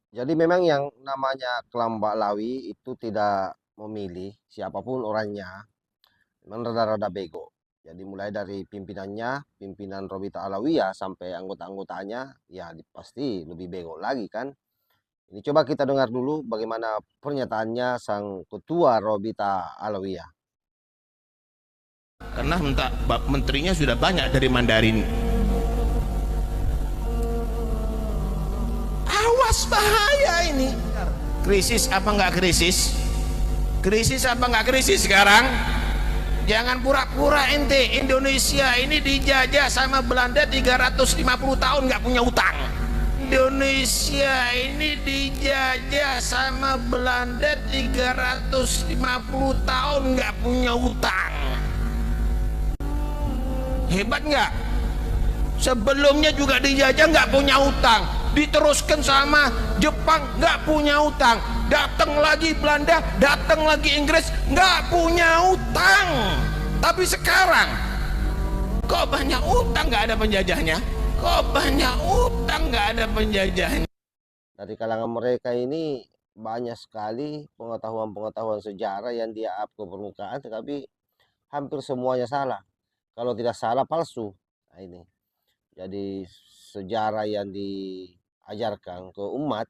Jadi memang yang namanya Kelambak Lawi itu tidak memilih siapapun orangnya, memang rada-rada bego. Jadi mulai dari pimpinannya, pimpinan Robita Alawiyah sampai anggota-anggotanya, ya pasti lebih bego lagi kan. Ini coba kita dengar dulu bagaimana pernyataannya sang ketua Robita Alawiyah. Karena menterinya sudah banyak dari Mandarin. Awas, bahaya ini. Krisis apa nggak krisis? Krisis apa nggak krisis sekarang? Jangan pura-pura ente. Indonesia ini dijajah sama Belanda 350 tahun nggak punya utang. Indonesia ini dijajah sama Belanda 350 tahun nggak punya utang. Hebat nggak? Sebelumnya juga dijajah nggak punya utang, diteruskan sama Jepang nggak punya utang, datang lagi Belanda, datang lagi Inggris nggak punya utang. Tapi sekarang kok banyak utang nggak ada penjajahnya, kok banyak utang nggak ada penjajahnya. Dari kalangan mereka ini banyak sekali pengetahuan-pengetahuan sejarah yang dia up ke permukaan, tetapi hampir semuanya salah. Kalau tidak salah palsu. Nah ini. Jadi sejarah yang diajarkan ke umat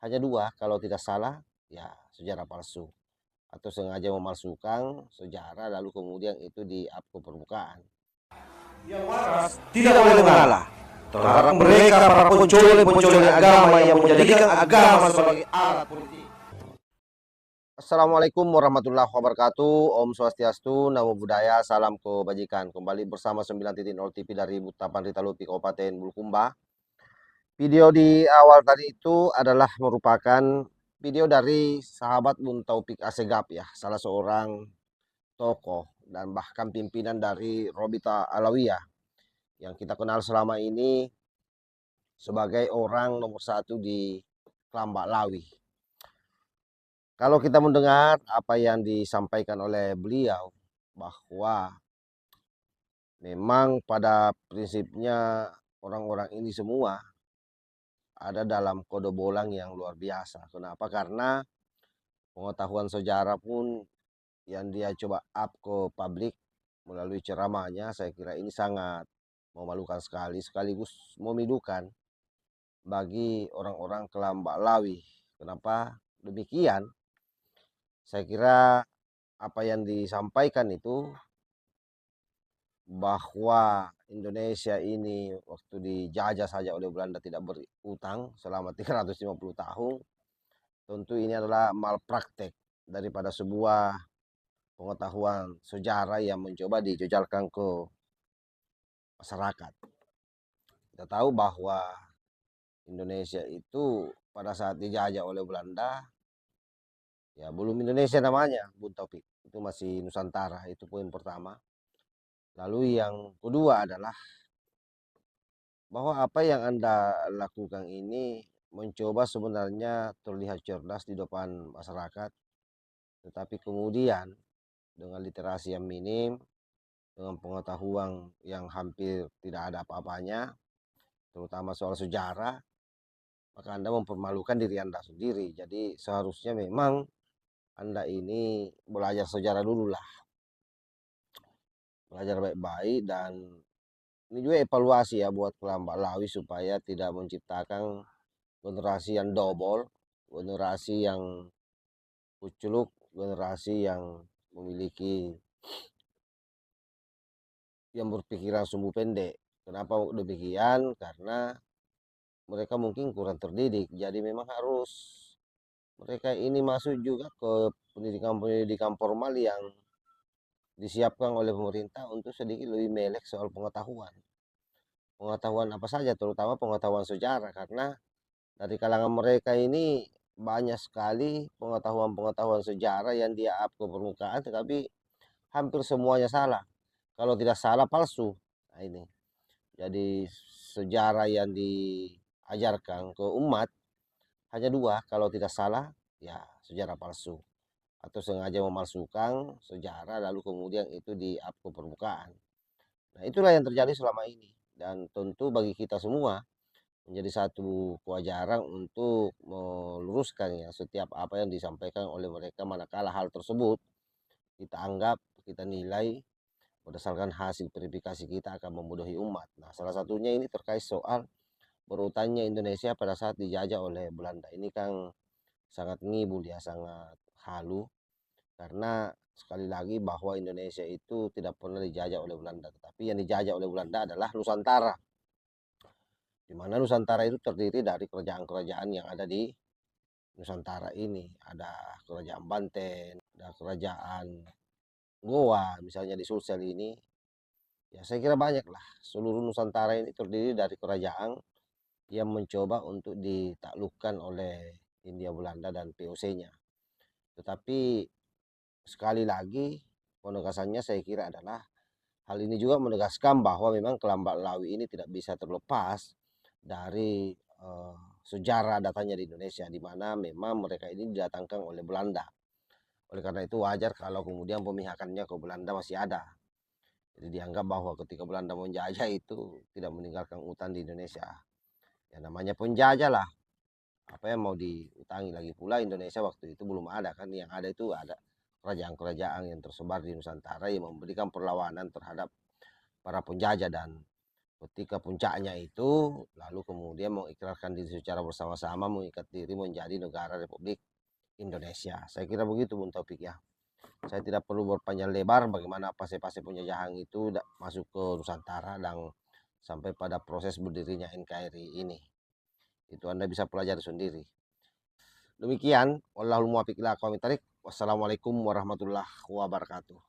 hanya dua, kalau tidak salah ya sejarah palsu atau sengaja memalsukan sejarah lalu kemudian itu di-up ke permukaan. Yang waras tidak boleh mengalah. Terlarang mereka para pencuri agama yang menjadikan agama sebagai alat politik. Assalamualaikum warahmatullahi wabarakatuh. Om Swastiastu, Namo Buddhaya, salam kebajikan. Kembali bersama 9.0 TV dari Butapan Ritalupi, Kabupaten Bulukumba. Video di awal tadi itu adalah merupakan video dari sahabat Bun Taufik Asegaf ya, salah seorang tokoh dan bahkan pimpinan dari Robita Alawiyah yang kita kenal selama ini sebagai orang nomor satu di Kelambak Lawi. Kalau kita mendengar apa yang disampaikan oleh beliau, bahwa memang pada prinsipnya orang-orang ini semua ada dalam kode bolang yang luar biasa. Kenapa? Karena pengetahuan sejarah pun yang dia coba up ke publik melalui ceramahnya, saya kira ini sangat memalukan sekali, sekaligus memilukan bagi orang-orang Kelambak Lawi. Kenapa demikian? Saya kira apa yang disampaikan itu bahwa Indonesia ini waktu dijajah saja oleh Belanda tidak berutang selama 350 tahun, tentu ini adalah malpraktek daripada sebuah pengetahuan sejarah yang mencoba dijejalkan ke masyarakat. Kita tahu bahwa Indonesia itu pada saat dijajah oleh Belanda, ya belum Indonesia namanya, Bun Taufik. Itu masih Nusantara, itu poin pertama. Lalu yang kedua adalah bahwa apa yang Anda lakukan ini mencoba sebenarnya terlihat cerdas di depan masyarakat, tetapi kemudian dengan literasi yang minim, dengan pengetahuan yang hampir tidak ada apa-apanya, terutama soal sejarah, maka Anda mempermalukan diri Anda sendiri. Jadi seharusnya memang Anda ini belajar sejarah dulu lah, belajar baik-baik, dan ini juga evaluasi ya buat Kelambak Lawi supaya tidak menciptakan generasi yang double, generasi yang kuculuk, generasi yang memiliki yang berpikiran sumbu pendek. Kenapa demikian? Karena mereka mungkin kurang terdidik. Jadi memang harus mereka ini masuk juga ke pendidikan-pendidikan formal yang disiapkan oleh pemerintah untuk sedikit lebih melek soal pengetahuan. Pengetahuan apa saja, terutama pengetahuan sejarah. Karena dari kalangan mereka ini banyak sekali pengetahuan-pengetahuan sejarah yang dia up ke permukaan, tetapi hampir semuanya salah. Kalau tidak salah palsu. Nah ini. Jadi sejarah yang diajarkan ke umat hanya dua, kalau tidak salah ya sejarah palsu atau sengaja memalsukan sejarah lalu kemudian itu di-up ke permukaan. Nah itulah yang terjadi selama ini, dan tentu bagi kita semua menjadi satu kewajaran untuk meluruskan ya setiap apa yang disampaikan oleh mereka, manakala hal tersebut kita anggap, kita nilai berdasarkan hasil verifikasi kita akan membodohi umat. Nah, salah satunya ini terkait soal berutannya Indonesia pada saat dijajah oleh Belanda. Ini kan sangat ngibul ya, sangat halu, karena sekali lagi bahwa Indonesia itu tidak pernah dijajah oleh Belanda, tetapi yang dijajah oleh Belanda adalah Nusantara, di mana Nusantara itu terdiri dari kerajaan-kerajaan yang ada di Nusantara ini. Ada kerajaan Banten, ada kerajaan Goa, misalnya di Sulsel ini. Ya saya kira banyak lah. Seluruh Nusantara ini terdiri dari kerajaan yang mencoba untuk ditaklukkan oleh Hindia Belanda dan VOC-nya. Tetapi sekali lagi penegasannya saya kira adalah hal ini juga menegaskan bahwa memang Kelambak Lawi ini tidak bisa terlepas dari sejarah datanya di Indonesia, di mana memang mereka ini didatangkan oleh Belanda. Oleh karena itu wajar kalau kemudian pemihakannya ke Belanda masih ada. Jadi dianggap bahwa ketika Belanda menjajah itu tidak meninggalkan hutan di Indonesia. Ya namanya penjajah lah. Apa yang mau diutangi lagi pula, Indonesia waktu itu belum ada kan. Yang ada itu ada kerajaan-kerajaan yang tersebar di Nusantara yang memberikan perlawanan terhadap para penjajah, dan ketika puncaknya itu lalu kemudian mengikrarkan diri secara bersama-sama, mengikat diri menjadi negara Republik Indonesia. Saya kira begitu Bung Taufik ya. Saya tidak perlu berpanjang lebar bagaimana fase-fase penjajahan itu masuk ke Nusantara dan sampai pada proses berdirinya NKRI ini. Itu Anda bisa pelajari sendiri. Demikian, wallahul muwaffiq ila aqwamit thoriq. Wassalamualaikum warahmatullahi wabarakatuh.